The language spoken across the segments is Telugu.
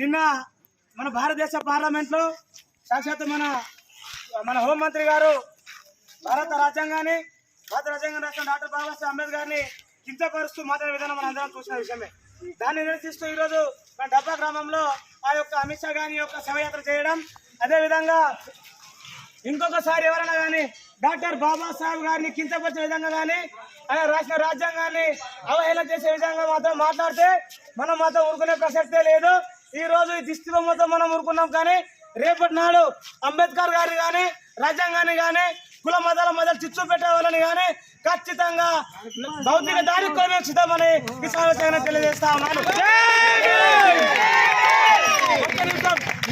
నిన్న మన భారతదేశ పార్లమెంట్ లో సాక్షాత్ మన హోంమంత్రి గారు భారత రాజ్యాంగాన్ని రాసిన డాక్టర్ బాబాసాహెబ్ అంబేద్కర్ గారిని కించపరుస్తూ మాట్లాడే విధానం మన అందరం చూసిన విషయమే. దాన్ని నిరసిస్తూ ఈరోజు మన డబ్బా గ్రామంలో ఆ యొక్క అమిత్ షా గారి యొక్క శవయాత్ర చేయడం, అదేవిధంగా ఇంకొకసారి ఎవరైనా కానీ డాక్టర్ బాబాసాహెబ్ గారిని కించపరిచే విధంగా కానీ ఆయన రాసిన రాజ్యాంగాన్ని అవహేళన చేసే విధంగా మాత్రం మాట్లాడితే మనం మాత్రం ఊరుకునే ప్రసక్తే లేదు. ఈ రోజు ఈ దిష్టిబొమ్మతో మనం ఊరుకున్నాం, కానీ రేపటి నాడు అంబేద్కర్ గారిని కానీ రాజ్యాంగాన్ని కానీ కుల మతాల మధ్య చిచ్చు పెట్టే వాళ్ళని కానీ ఖచ్చితంగా భౌతిక దాడి కొనసాగుతామని ఈ సమావేశంగా తెలియజేస్తా ఉన్నాను.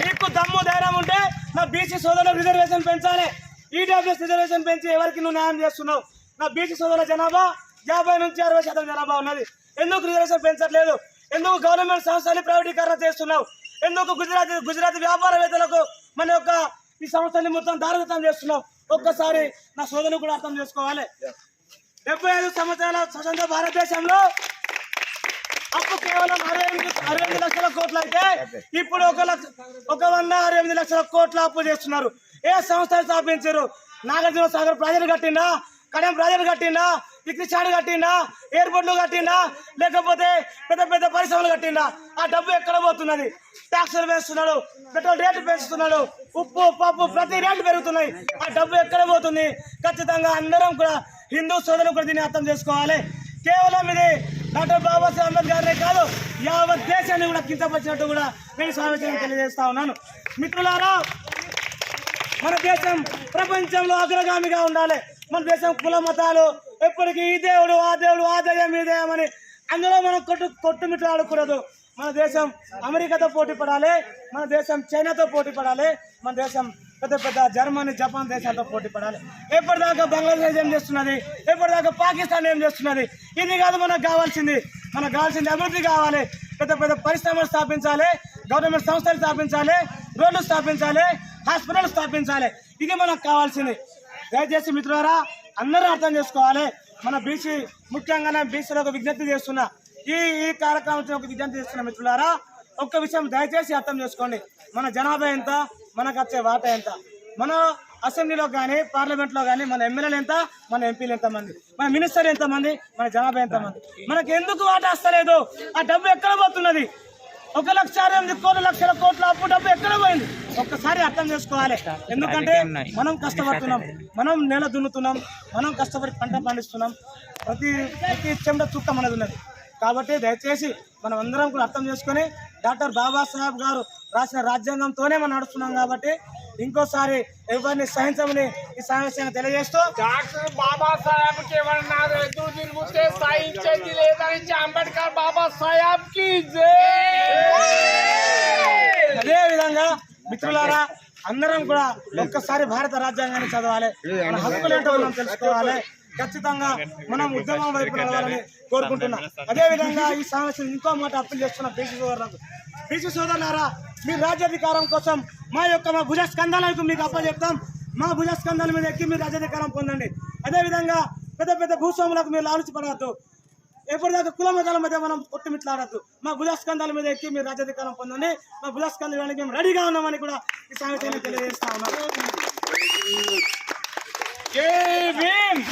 మీకు దమ్ము ధైర్యం ఉంటే నా బీసీ సోదరులకు రిజర్వేషన్ పెంచాలి. ఈడబ్ల్యూఎస్ రిజర్వేషన్ పెంచి ఎవరికి నువ్వు న్యాయం చేస్తున్నావు? నా బీసీ సోదరుల జనాభా 50 నుంచి 60% జనాభా ఉన్నది. ఎందుకు రిజర్వేషన్ పెంచట్లేదు? ఎందుకు గవర్నమెంట్ సంస్థలు ప్రైవేటీకరణ చేస్తున్నావు? ఎందుకు గుజరాతీ వ్యాపారవేత్తలకు మన యొక్క ఈ సంస్థని మొత్తం దారుగతం చేస్తున్నావు? ఒక్కసారి నా సోదరులు కూడా అర్థం చేసుకోవాలి. 75 సంవత్సరాల స్వతంత్ర భారతదేశంలో అప్పు కేవలం 68 లక్షల కోట్లు అయితే ఇప్పుడు 168 లక్షల కోట్ల అప్పు చేస్తున్నారు. ఏ సంస్థలు స్థాపించారు? నాగార్జున సాగర్ ప్రాజెక్టు కట్టిందా? కడెం ప్రాజెక్టు కట్టిందా? విక్రిచాడు కట్టిందా? ఎయిర్పోర్ట్లు కట్టిందా? లేకపోతే పెద్ద పెద్ద పరిశ్రమలు కట్టిందా? ఆ డబ్బు ఎక్కడ పోతున్నది? ట్యాక్సులు పెంచుతున్నాడు, పెట్రోల్ రేట్లు పెంచుతున్నాడు, ఉప్పు పప్పు ప్రతి రేట్లు పెరుగుతున్నాయి. ఆ డబ్బు ఎక్కడ పోతుంది? ఖచ్చితంగా అందరం కూడా హిందూ సోదరులు కూడా దీన్ని అర్థం చేసుకోవాలి. కేవలం ఇది డాక్టర్ బాబాసాహెబ్ అంబేద్కర్ గారే కాదు, యావత్ దేశాన్ని కూడా కించపరిచినట్టు కూడా నేను సమావేశంగా తెలియజేస్తా ఉన్నాను. మిత్రులారా, మన దేశం ప్రపంచంలో అగ్రగామిగా ఉండాలి. మన దేశం కుల మతాలు ఎప్పటికీ ఈ దేవుడు ఆ దేవుడు ఆ దయ్యం ఈ దయ్యం అని అందులో మనం కొట్టుమిట్లాడకూడదు. మన దేశం అమెరికాతో పోటీ పడాలి, మన దేశం చైనాతో పోటీ పడాలి, మన దేశం పెద్ద పెద్ద జర్మనీ జపాన్ దేశాలతో పోటీ పడాలి. ఎప్పటిదాకా బంగ్లాదేశ్ ఏం చేస్తున్నది? ఎప్పటిదాకా పాకిస్తాన్ ఏం చేస్తున్నది? ఇది కాదు మనకు కావాల్సింది. అభివృద్ధి కావాలి. పెద్ద పెద్ద పరిశ్రమలు స్థాపించాలి, గవర్నమెంట్ సంస్థలు స్థాపించాలి, రోడ్లు స్థాపించాలి, హాస్పిటల్ స్థాపించాలి. ఇది మనకు కావాల్సింది. దయచేసి మిత్రులారా, అందరూ అర్థం చేసుకోవాలి. మన బీసీ ముఖ్యంగా బీసీలకు విజ్ఞప్తి చేస్తున్నా, ఈ కార్యక్రమం ఒక విజ్ఞప్తి చేస్తున్న మిత్రులారా, ఒక్క విషయం దయచేసి అర్థం చేసుకోండి. మన జనాభా ఎంత, మనకు వచ్చే వాటా ఎంత, మన అసెంబ్లీలో కానీ పార్లమెంట్లో కానీ మన ఎమ్మెల్యేలు ఎంత, మన ఎంపీలు ఎంతమంది, మన మినిస్టర్ ఎంతమంది, మన జనాభా ఎంతమంది, మనకు ఎందుకు వాటా వస్తలేదు? ఆ డబ్బు ఎక్కడ పోతున్నది? 1,08 లక్షల కోట్ల అప్పు డబ్బు ఎక్కడ పోయింది? ఒక్కసారి అర్థం చేసుకోవాలి. ఎందుకంటే మనం కష్టపడుతున్నాం, మనం నేల దున్నుతున్నాం, మనం కష్టపడి పంట పండిస్తున్నాం, ప్రతి చెమట చుక్క మనది ఉన్నది. కాబట్టి దయచేసి మనం అందరం కూడా అర్థం చేసుకొని డాక్టర్ బాబాసాహెబ్ గారు రాసిన రాజ్యాంగంతోనే మనం నడుస్తున్నాం. కాబట్టి ఇంకోసారి ఎవరిని సహించమని ఈ సమావేశంగా తెలియజేస్తూ, డాక్టర్ బాబాసాహెబ్ కి ఏమన్నా ఎదురు తిరిగితే సహించేది లేదని అంబేద్కర్ బాబాసాహెబ్ కి అదే విధంగా మిత్రులారా, అందరం కూడా ఒక్కసారి భారత రాజ్యాంగాన్ని చదవాలి, మన హక్కులు ఏంటో మనం తెలుసుకోవాలి. ఖచ్చితంగా మనం ఉద్యమం వైపు నడవాలని కోరుకుంటున్నాం. అదేవిధంగా ఈ సమావేశం ఇంకో మాట అప్పీల్ చేస్తున్న బీసీ సోదరులారా, మీ రాజ్యాధికారం కోసం మా భుజస్కంధాలకు మీకు అప్పచెప్తాం. మా భుజస్కంధాల మీద ఎక్కి మీరు రాజ్యాధికారం పొందండి. అదేవిధంగా పెద్ద పెద్ద భూస్వాములకు మీరు ఆలోచించబడద్దు. ఎప్పటిదాకా కుల మతాల మధ్య మనం కొట్టుమిట్లాడద్దు. మా భుజస్కంధాల మీద ఎక్కి మీరు రాజ్యాధికారం పొందండి. మా భుజస్కంధాలు ఇవ్వడానికి మేము రెడీగా ఉన్నామని కూడా ఈ సమావేశాన్ని తెలియజేస్తా ఉన్నాం. జై భీమ్.